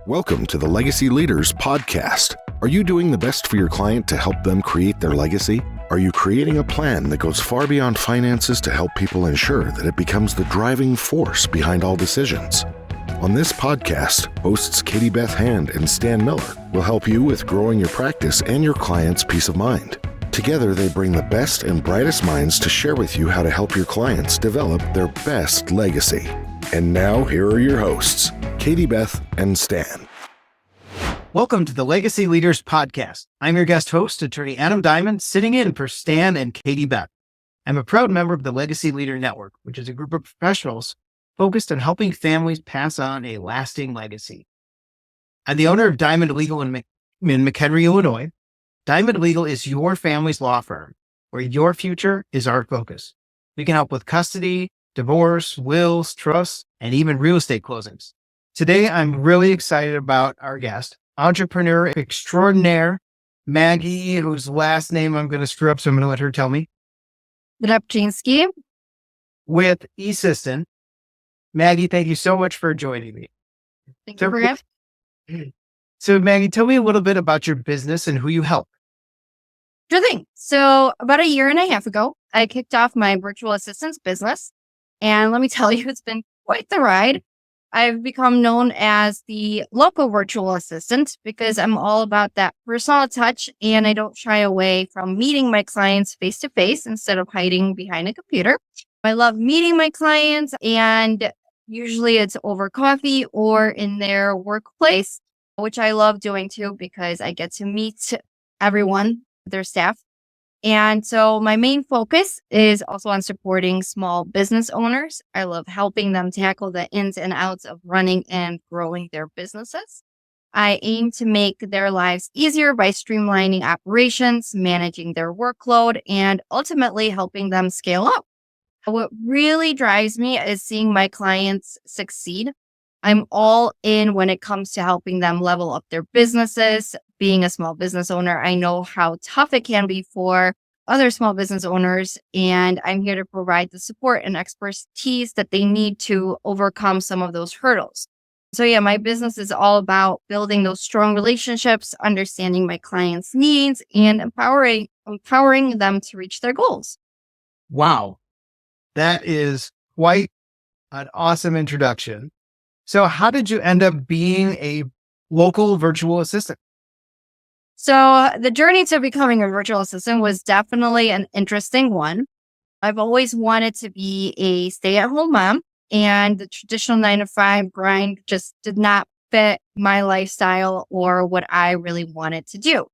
Welcome to the Legacy Leaders Podcast. Are you doing the best for your client to help them create their legacy? Are you creating a plan that goes far beyond finances to help people ensure that it becomes the driving force behind all decisions? On this podcast, hosts Katie Beth Hand and Stan Miller will help you with growing your practice and your clients' peace of mind. Together, they bring the best and brightest minds to share with you how to help your clients develop their best legacy. And now, here are your hosts, Katie Beth and Stan. Welcome to the Legacy Leaders Podcast. I'm your guest host, attorney Adam Diamond, sitting in for Stan and Katie Beth. I'm a proud member of the Legacy Leader Network, which is a group of professionals focused on helping families pass on a lasting legacy. I'm the owner of Diamond Legal in McHenry, Illinois. Diamond Legal is your family's law firm, where your future is our focus. We can help with custody, divorce, wills, trusts, and even real estate closings. Today, I'm really excited about our guest, entrepreneur extraordinaire, Maggie, whose last name I'm going to screw up, so I'm going to let her tell me. Drabczynski. With E-Ssistant. Maggie, thank you so much for joining me. Thank you for having. So Maggie, tell me a little bit about your business and who you help. Sure thing. So about a year and a half ago, I kicked off my virtual assistance business. And let me tell you, it's been quite the ride. I've become known as the local virtual assistant because I'm all about that personal touch and I don't shy away from meeting my clients face to face instead of hiding behind a computer. I love meeting my clients and usually it's over coffee or in their workplace, which I love doing too because I get to meet everyone, their staff. And so my main focus is also on supporting small business owners. I love helping them tackle the ins and outs of running and growing their businesses. I aim to make their lives easier by streamlining operations, managing their workload, and ultimately helping them scale up. What really drives me is seeing my clients succeed. I'm all in when it comes to helping them level up their businesses. Being a small business owner, I know how tough it can be for other small business owners, and I'm here to provide the support and expertise that they need to overcome some of those hurdles. So yeah, my business is all about building those strong relationships, understanding my clients' needs, and empowering them to reach their goals. Wow. That is quite an awesome introduction. So how did you end up being a local virtual assistant? So the journey to becoming a virtual assistant was definitely an interesting one. I've always wanted to be a stay-at-home mom, and the traditional 9-to-5 grind just did not fit my lifestyle or what I really wanted to do.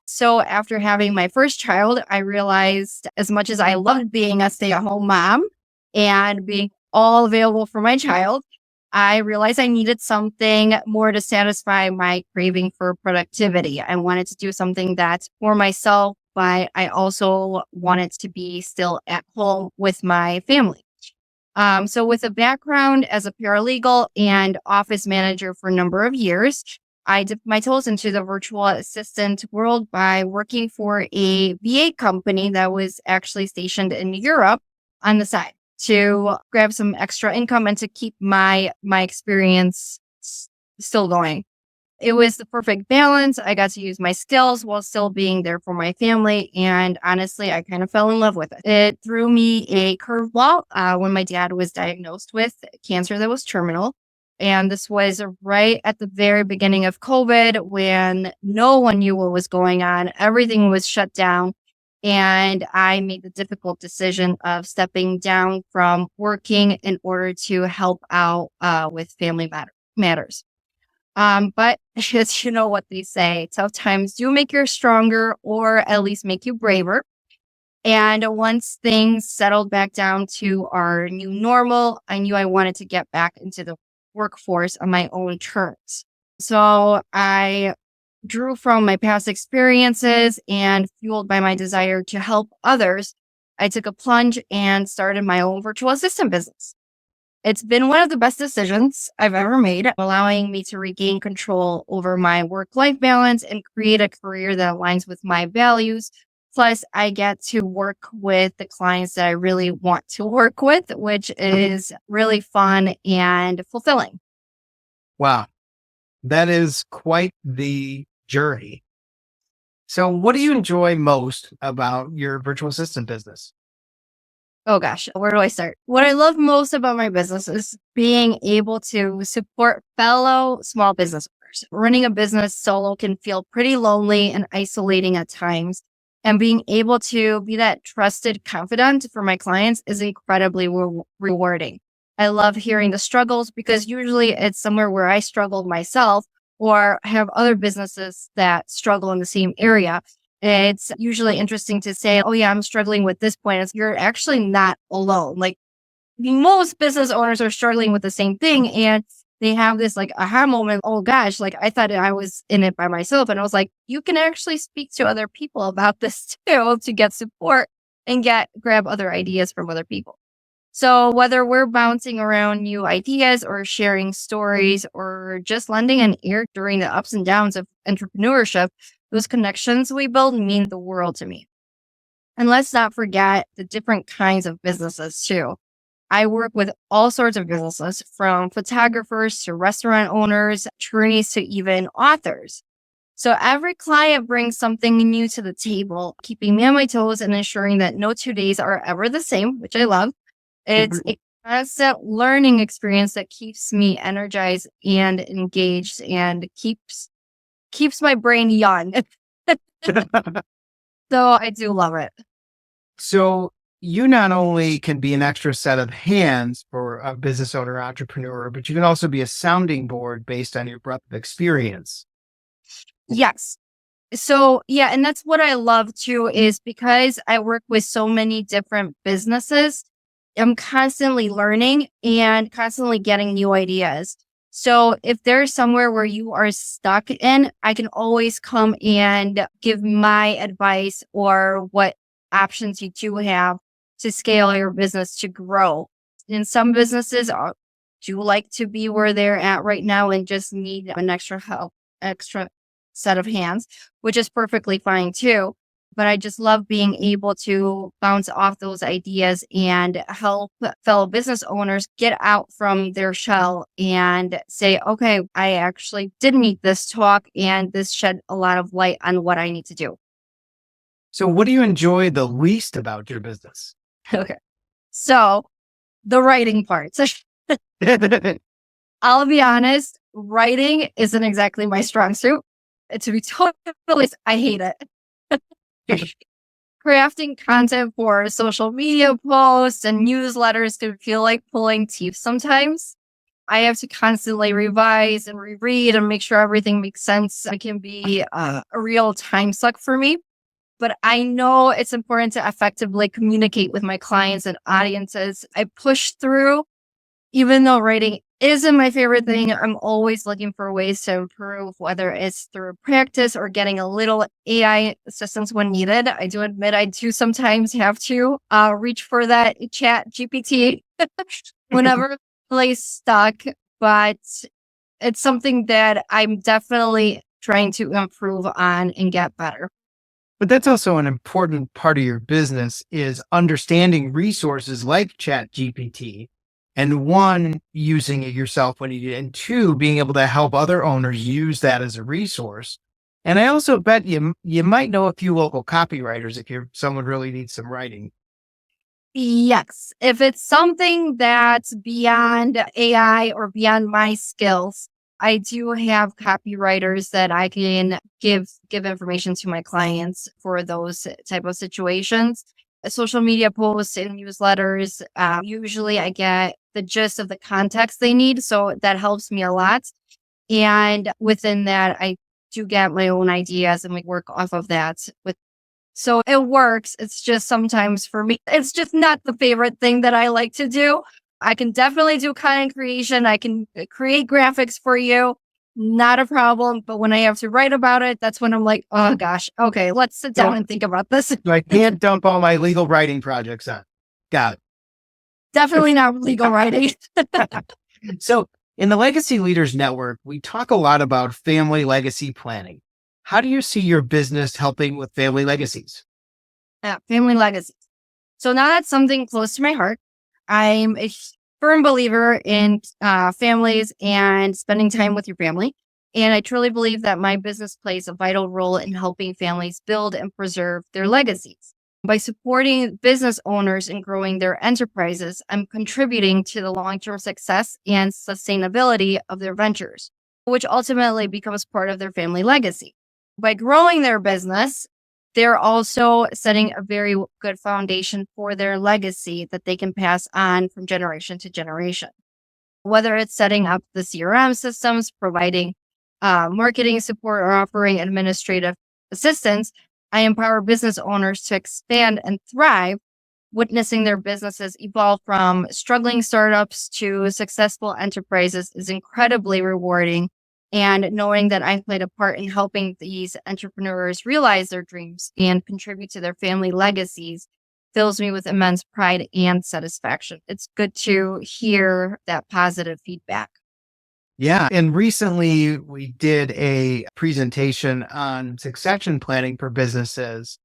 So after having my first child, I realized as much as I loved being a stay-at-home mom and being all available for my child, I realized I needed something more to satisfy my craving for productivity. I wanted to do something that's for myself, but I also wanted to be still at home with my family. So with a background as a paralegal and office manager for a number of years, I dipped my toes into the virtual assistant world by working for a VA company that was actually stationed in Europe on the side to grab some extra income and to keep my experience still going. It was the perfect balance. I got to use my skills while still being there for my family. And honestly, I kind of fell in love with it. It threw me a curveball when my dad was diagnosed with cancer that was terminal. And this was right at the very beginning of COVID when no one knew what was going on. Everything was shut down. And I made the difficult decision of stepping down from working in order to help out with family matters. But as you know what they say, tough times do make you stronger or at least make you braver. And once things settled back down to our new normal, I knew I wanted to get back into the workforce on my own terms. So I drew from my past experiences and fueled by my desire to help others, I took a plunge and started my own virtual assistant business. It's been one of the best decisions I've ever made, allowing me to regain control over my work-life balance and create a career that aligns with my values. Plus, I get to work with the clients that I really want to work with, which is really fun and fulfilling. Wow. That is quite the journey. So what do you enjoy most about your virtual assistant business? Oh gosh, where do I start? What I love most about my business is being able to support fellow small business owners. Running a business solo can feel pretty lonely and isolating at times. And being able to be that trusted confidant for my clients is incredibly rewarding. I love hearing the struggles because usually it's somewhere where I struggled myself or have other businesses that struggle in the same area. It's usually interesting to say, oh yeah, I'm struggling with this point. You're actually not alone. Like most business owners are struggling with the same thing and they have this like aha moment. Oh gosh, like I thought I was in it by myself. And I was like, you can actually speak to other people about this too to get support and grab other ideas from other people. So whether we're bouncing around new ideas or sharing stories or just lending an ear during the ups and downs of entrepreneurship, those connections we build mean the world to me. And let's not forget the different kinds of businesses too. I work with all sorts of businesses, from photographers to restaurant owners, attorneys to even authors. So every client brings something new to the table, keeping me on my toes and ensuring that no 2 days are ever the same, which I love. It's a constant learning experience that keeps me energized and engaged and keeps my brain young. So I do love it. So you not only can be an extra set of hands for a business owner, entrepreneur, but you can also be a sounding board based on your breadth of experience. Yes. So yeah, and that's what I love too, is because I work with so many different businesses, I'm constantly learning and constantly getting new ideas. So if there's somewhere where you are stuck in, I can always come and give my advice or what options you do have to scale your business to grow. And some businesses do like to be where they're at right now and just need an extra set of hands, which is perfectly fine too. But I just love being able to bounce off those ideas and help fellow business owners get out from their shell and say, okay, I actually did need this talk and this shed a lot of light on what I need to do. So what do you enjoy the least about your business? Okay. So the writing part. I'll be honest, writing isn't exactly my strong suit. To be totally honest, I hate it. Crafting content for social media posts and newsletters can feel like pulling teeth sometimes. I have to constantly revise and reread and make sure everything makes sense. It can be a real time suck for me. But I know it's important to effectively communicate with my clients and audiences. I push through, even though writing isn't my favorite thing. I'm always looking for ways to improve, whether it's through practice or getting a little AI assistance when needed. I do admit I do sometimes have to reach for that chat GPT whenever I'm stuck, but it's something that I'm definitely trying to improve on and get better. But that's also an important part of your business, is understanding resources like Chat GPT, and one, using it yourself when you do, and two, being able to help other owners use that as a resource. And I also bet you might know a few local copywriters if someone really needs some writing. Yes. If it's something that's beyond AI or beyond my skills, I do have copywriters that I can give information to my clients for those type of situations. Social media posts and newsletters, usually I get the gist of the context they need, so that helps me a lot. And within that, I do get my own ideas and we work off of that. So it works. It's just sometimes for me, it's just not the favorite thing that I like to do. I can definitely do content creation. I can create graphics for you. Not a problem. But when I have to write about it, that's when I'm like, oh gosh, okay, let's sit down and think about this. So I can't dump all my legal writing projects on. Got it. Definitely not legal writing. So in the Legacy Leaders Network, we talk a lot about family legacy planning. How do you see your business helping with family legacies? Family legacies. So now that's something close to my heart. I'm a firm believer in families and spending time with your family. And I truly believe that my business plays a vital role in helping families build and preserve their legacies. By supporting business owners in growing their enterprises, I'm contributing to the long-term success and sustainability of their ventures, which ultimately becomes part of their family legacy. By growing their business, they're also setting a very good foundation for their legacy that they can pass on from generation to generation. Whether it's setting up the CRM systems, providing marketing support, or offering administrative assistance, I empower business owners to expand and thrive, witnessing their businesses evolve from struggling startups to successful enterprises is incredibly rewarding. And knowing that I played a part in helping these entrepreneurs realize their dreams and contribute to their family legacies fills me with immense pride and satisfaction. It's good to hear that positive feedback. Yeah. And recently we did a presentation on succession planning for businesses.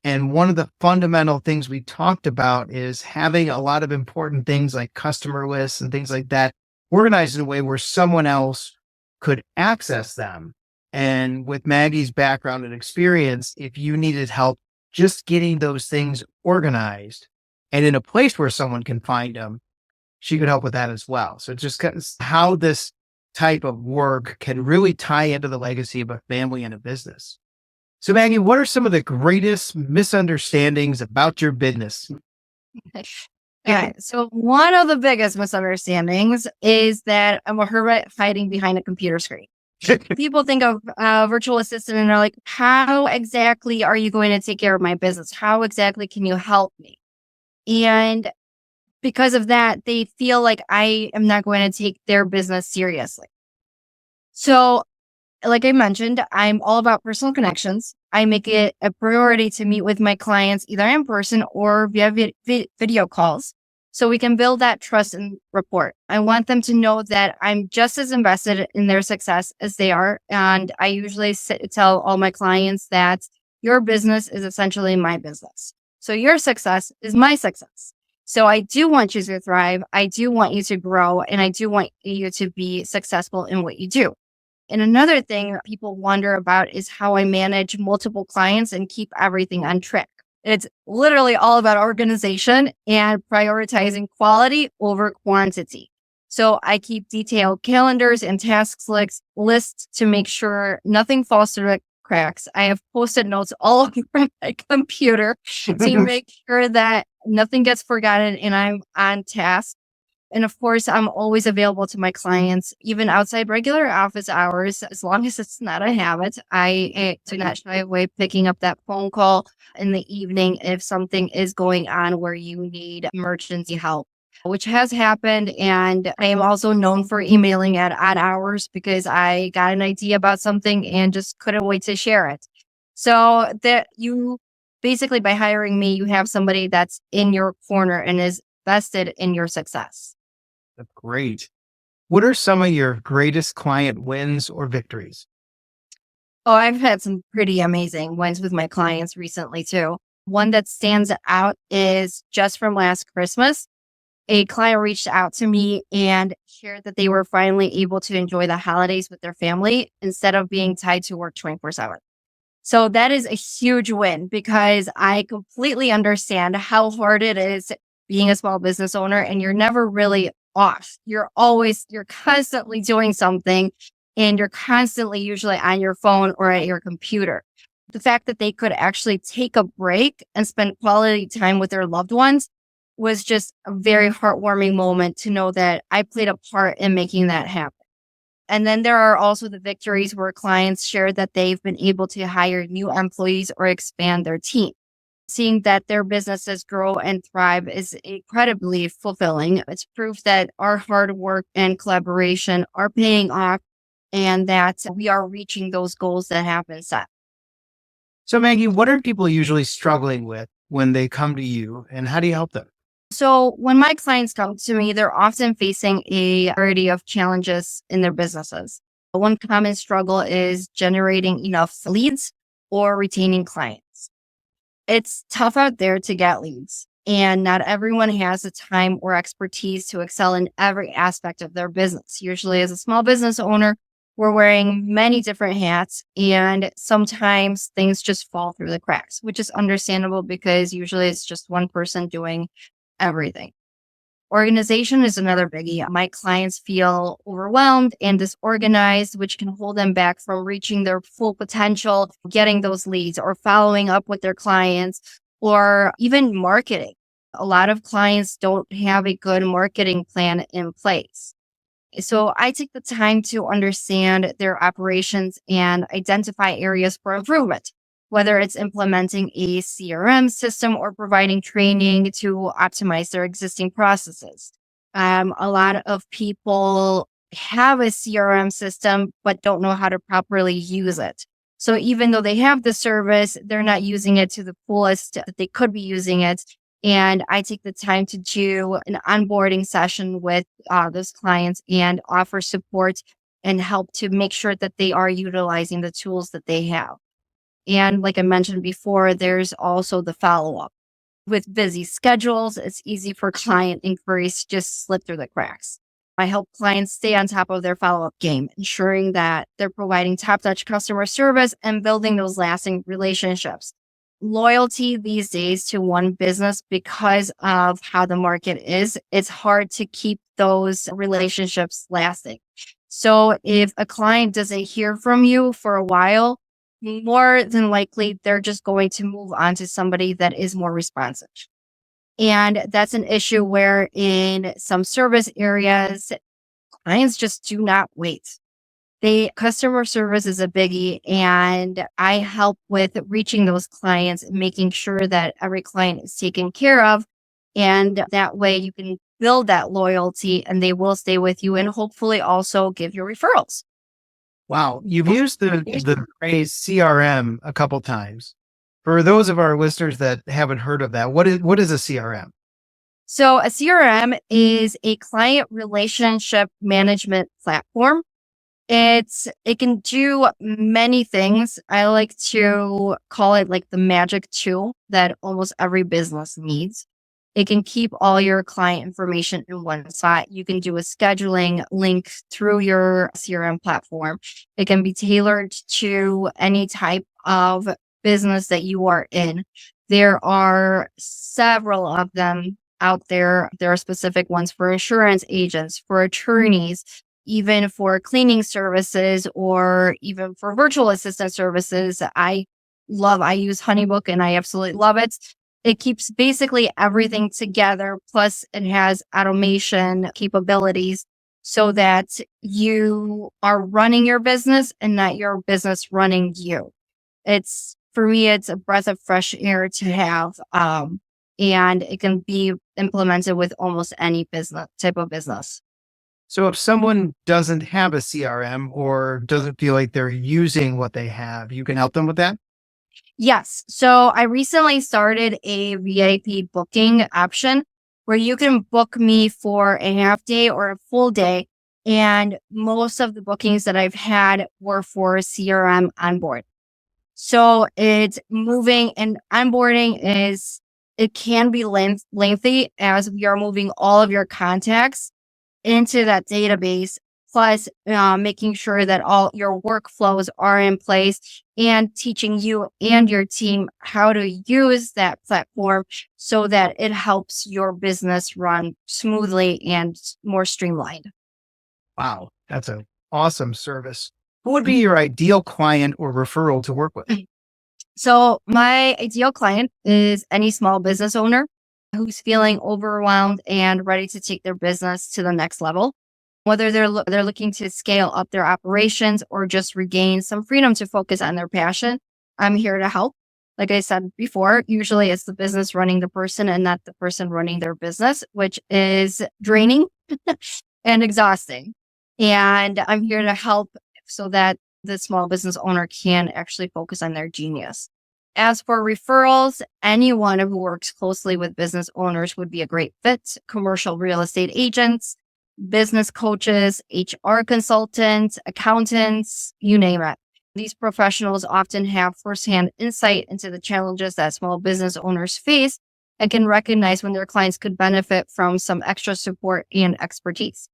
And one of the fundamental things we talked about is having a lot of important things like customer lists and things like that organized in a way where someone else could access them. And with Maggie's background and experience, if you needed help just getting those things organized and in a place where someone can find them, she could help with that as well. So it's just how this type of work can really tie into the legacy of a family and a business. So Maggie, what are some of the greatest misunderstandings about your business? Yeah. So one of the biggest misunderstandings is that I'm a hermit hiding behind a computer screen. People think of virtual assistant and are like, how exactly are you going to take care of my business? How exactly can you help me? And because of that, they feel like I am not going to take their business seriously. So, like I mentioned, I'm all about personal connections. I make it a priority to meet with my clients either in person or via video calls so we can build that trust and rapport. I want them to know that I'm just as invested in their success as they are. And I usually tell all my clients that your business is essentially my business. So your success is my success. So I do want you to thrive. I do want you to grow, and I do want you to be successful in what you do. And another thing people wonder about is how I manage multiple clients and keep everything on track. It's literally all about organization and prioritizing quality over quantity. So I keep detailed calendars and tasks lists to make sure nothing falls through the cracks. I have Post-it notes all over my computer to make sure that nothing gets forgotten and I'm on task. And of course, I'm always available to my clients, even outside regular office hours, as long as it's not a habit. I do not shy away picking up that phone call in the evening if something is going on where you need emergency help, which has happened. And I am also known for emailing at odd hours because I got an idea about something and just couldn't wait to share it. So that you basically, by hiring me, you have somebody that's in your corner and is vested in your success. That's great. What are some of your greatest client wins or victories? Oh, I've had some pretty amazing wins with my clients recently too. One that stands out is just from last Christmas. A client reached out to me and shared that they were finally able to enjoy the holidays with their family instead of being tied to work 24/7. So that is a huge win because I completely understand how hard it is being a small business owner, and you're never really off. You're constantly doing something, and you're constantly usually on your phone or at your computer. The fact that they could actually take a break and spend quality time with their loved ones was just a very heartwarming moment to know that I played a part in making that happen. And then there are also the victories where clients share that they've been able to hire new employees or expand their team. Seeing that their businesses grow and thrive is incredibly fulfilling. It's proof that our hard work and collaboration are paying off and that we are reaching those goals that have been set. So Maggie, what are people usually struggling with when they come to you, and how do you help them? So when my clients come to me, they're often facing a variety of challenges in their businesses. One common struggle is generating enough leads or retaining clients. It's tough out there to get leads, and not everyone has the time or expertise to excel in every aspect of their business. Usually as a small business owner, We're wearing many different hats, and sometimes things just fall through the cracks, which is understandable because usually it's just one person doing everything. Organization is another biggie. My clients feel overwhelmed and disorganized, which can hold them back from reaching their full potential, getting those leads or following up with their clients or even marketing. A lot of clients don't have a good marketing plan in place. So I take the time to understand their operations and identify areas for improvement, whether it's implementing a CRM system or providing training to optimize their existing processes. A lot of people have a CRM system, but don't know how to properly use it. So even though they have the service, they're not using it to the fullest that they could be using it. And I take the time to do an onboarding session with those clients and offer support and help to make sure that they are utilizing the tools that they have. And like I mentioned before, there's also the follow-up. With busy schedules, it's easy for client inquiries to just slip through the cracks. I help clients stay on top of their follow-up game, ensuring that they're providing top-notch customer service and building those lasting relationships. Loyalty these days to one business, because of how the market is, it's hard to keep those relationships lasting. So if a client doesn't hear from you for a while, more than likely, they're just going to move on to somebody that is more responsive. And that's an issue where in some service areas, clients just do not wait. Customer service is a biggie, and I help with reaching those clients and making sure that every client is taken care of. And that way you can build that loyalty and they will stay with you and hopefully also give you referrals. Wow. You've used the phrase CRM a couple times. For those of our listeners that haven't heard of that, what is a CRM? So a CRM is a client relationship management platform. It can do many things. I like to call it like the magic tool that almost every business needs. It can keep all your client information in one spot. You can do a scheduling link through your CRM platform. It can be tailored to any type of business that you are in. There are several of them out there. There are specific ones for insurance agents, for attorneys, even for cleaning services, or even for virtual assistant services. I use HoneyBook and I absolutely love it. It keeps basically everything together. Plus it has automation capabilities so that you are running your business and not your business running you. For me, it's a breath of fresh air to have. And it can be implemented with almost any type of business. So if someone doesn't have a CRM or doesn't feel like they're using what they have, you can help them with that? Yes. So I recently started a VIP booking option where you can book me for a half day or a full day. And most of the bookings that I've had were for CRM onboard. So it's moving, and onboarding it can be lengthy as we are moving all of your contacts into that database, plus making sure that all your workflows are in place and teaching you and your team how to use that platform so that it helps your business run smoothly and more streamlined. Wow, that's an awesome service. Who would be your ideal client or referral to work with? So my ideal client is any small business owner who's feeling overwhelmed and ready to take their business to the next level. Whether they're looking to scale up their operations or just regain some freedom to focus on their passion, I'm here to help. Like I said before, usually it's the business running the person and not the person running their business, which is draining and exhausting. And I'm here to help so that the small business owner can actually focus on their genius. As for referrals, anyone who works closely with business owners would be a great fit. Commercial real estate agents, business coaches, HR consultants, accountants, you name it. These professionals often have firsthand insight into the challenges that small business owners face and can recognize when their clients could benefit from some extra support and expertise.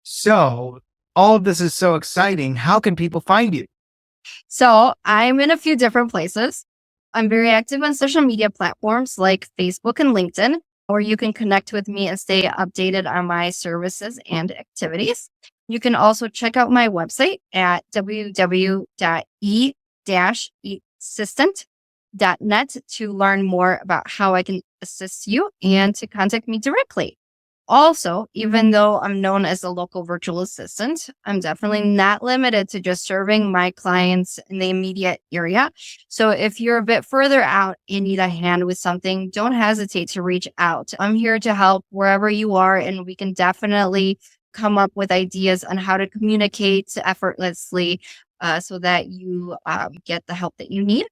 So all of this is so exciting. How can people find you? So I'm in a few different places. I'm very active on social media platforms like Facebook and LinkedIn, or you can connect with me and stay updated on my services and activities. You can also check out my website at www.e-Ssistant.net to learn more about how I can assist you and to contact me directly. Also, even though I'm known as a local virtual assistant, I'm definitely not limited to just serving my clients in the immediate area. So if you're a bit further out and need a hand with something, don't hesitate to reach out. I'm here to help wherever you are, and we can definitely come up with ideas on how to communicate effortlessly so that you get the help that you need.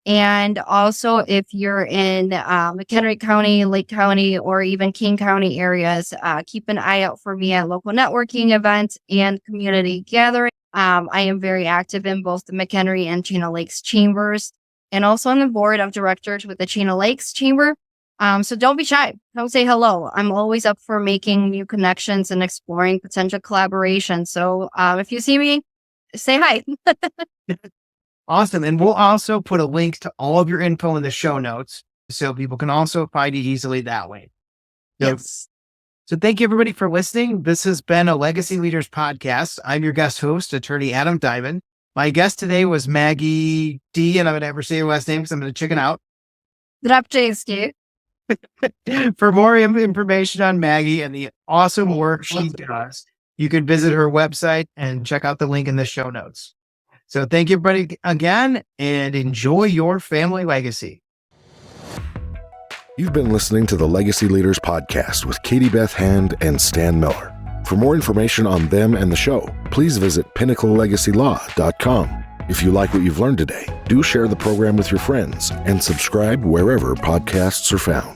And also, if you're in McHenry County, Lake County, or even King County areas, keep an eye out for me at local networking events and community gatherings. I am very active in both the McHenry and Chino Lakes chambers, and also on the board of directors with the Chino Lakes Chamber. So don't be shy. Come say hello. I'm always up for making new connections and exploring potential collaboration. So if you see me, say hi. Awesome. And we'll also put a link to all of your info in the show notes so people can also find you easily that way. Yes. So thank you everybody for listening. This has been a Legacy Leaders podcast. I'm your guest host, attorney Adam Diamond. My guest today was Maggie D, and I'm going to never say your last name because I'm going to chicken out. Drabczynski. For more information on Maggie and the awesome work she does, you can visit her website and check out the link in the show notes. So thank you everybody again, and enjoy your family legacy. You've been listening to the Legacy Leaders podcast with Katie Beth Hand and Stan Miller. For more information on them and the show, please visit pinnaclelegacylaw.com. If you like what you've learned today, do share the program with your friends and subscribe wherever podcasts are found.